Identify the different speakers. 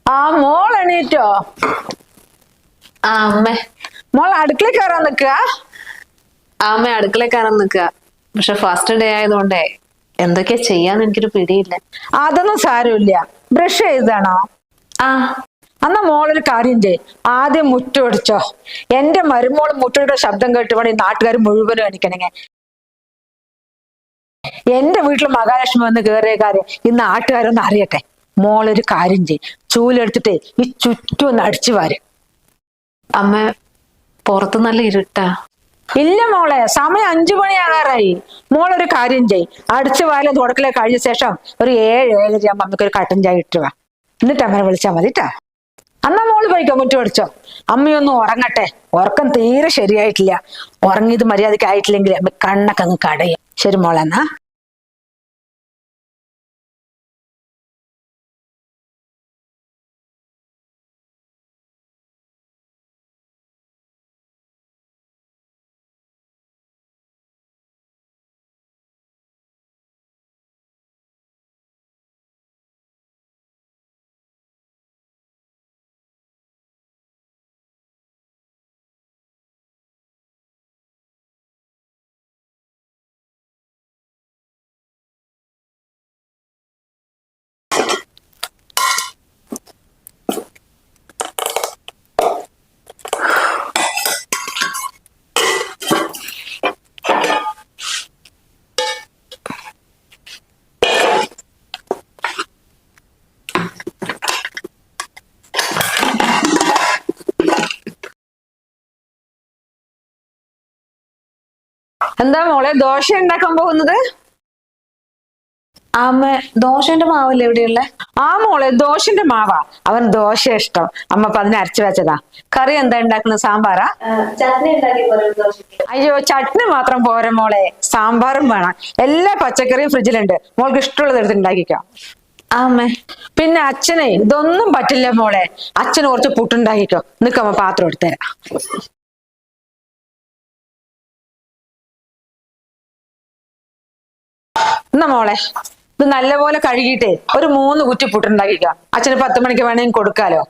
Speaker 1: ആ മോൾ എണീറ്റോ?
Speaker 2: അമ്മേ.
Speaker 1: മോൾ അടുക്കള കയറാൻ നിക്കുക?
Speaker 2: അമ്മ അടുക്കള കയറാൻ നിക്കുക. പക്ഷെ ഫസ്റ്റ് ഡേ ആയതുകൊണ്ടേ എന്തൊക്കെയാ ചെയ്യാന്ന് എനിക്കൊരു പിടിയില്ല.
Speaker 1: അതൊന്നും സാരമില്ല. ബ്രഷ് ചെയ്താണോ?
Speaker 2: ആ
Speaker 1: എന്നാ മോളൊരു കാര്യം ചെയ്, ആദ്യം മുറ്റൊടിച്ചോ. എന്റെ മരുമോള് മുറ്റയുടെ ശബ്ദം കേട്ടുകൊണ്ട് ഈ നാട്ടുകാർ മുഴുവനും എണിക്കണങ്ങ. എന്റെ വീട്ടിൽ മഹാലക്ഷ്മി വന്ന് കയറിയ കാര്യം ഈ നാട്ടുകാരൊന്ന് അറിയട്ടെ. മോളൊരു കാര്യം ചെയ്, ചൂലെടുത്തിട്ടേ ഈ ചുറ്റും ഒന്ന് അടിച്ചു വാര്.
Speaker 2: അമ്മ, പുറത്ത് നല്ല ഇരുട്ടാ.
Speaker 1: ഇല്ല മോളെ, സമയം 5 മണിയാകാറായി. മോളൊരു കാര്യം ചെയ്, അടിച്ചു വാരി തുടക്കലേ കഴിഞ്ഞ ശേഷം ഒരു 7-7:30 ആകുമ്പോ അമ്മയ്ക്ക് ഒരു കട്ടൻ ചായ ഇട്ടുക. എന്നിട്ട് അമ്മനെ വിളിച്ചാൽ മതി ട്ടാ. അന്നാ മോള് പോയിക്കോ, മുറ്റം അടിച്ചോ. അമ്മയൊന്നും ഉറങ്ങട്ടെ, ഉറക്കം തീരെ ശരിയായിട്ടില്ല. ഉറങ്ങിയത് മര്യാദയ്ക്ക് ആയിട്ടില്ലെങ്കിൽ അമ്മ കണ്ണൊക്കെ അങ്ങ് കടയും. ശരി മോളെ എന്നാ. എന്താ മോളെ ദോശ ഉണ്ടാക്കാൻ പോകുന്നത്?
Speaker 2: അമ്മ, ദോശന്റെ മാവല്ലേ എവിടെയുള്ള?
Speaker 1: ആ മോളെ, ദോശന്റെ മാവാ. അവൻ ദോശ ഇഷ്ടം. അമ്മ അപ്പൊ അതിന് അരച്ചു വെച്ചതാ. കറി എന്താ ഉണ്ടാക്കുന്നത്? സാമ്പാറാ?
Speaker 2: ചട്നി ഉണ്ടാക്കി.
Speaker 1: അയ്യോ, ചട്നി മാത്രം പോരാ മോളെ, സാമ്പാറും വേണം. എല്ലാ പച്ചക്കറിയും ഫ്രിഡ്ജിലുണ്ട്, മോൾക്ക് ഇഷ്ടമുള്ളത് എടുത്ത് ഉണ്ടാക്കിക്കാം.
Speaker 2: അമ്മേ.
Speaker 1: പിന്നെ അച്ഛനെ ഇതൊന്നും പറ്റില്ല മോളെ. അച്ഛന് കുറച്ച് പുട്ടുണ്ടാക്കിക്കോ. നിക്കമ്മ പാത്രം എടുത്തരാം. എന്നാ മോളെ, ഇത് നല്ലപോലെ കഴുകിയിട്ടേ ഒരു 3 കുറ്റി പുട്ടുണ്ടാക്കിക്കാം. അച്ഛന് 10 മണിക്ക് വേണമെങ്കിൽ കൊടുക്കാലോ.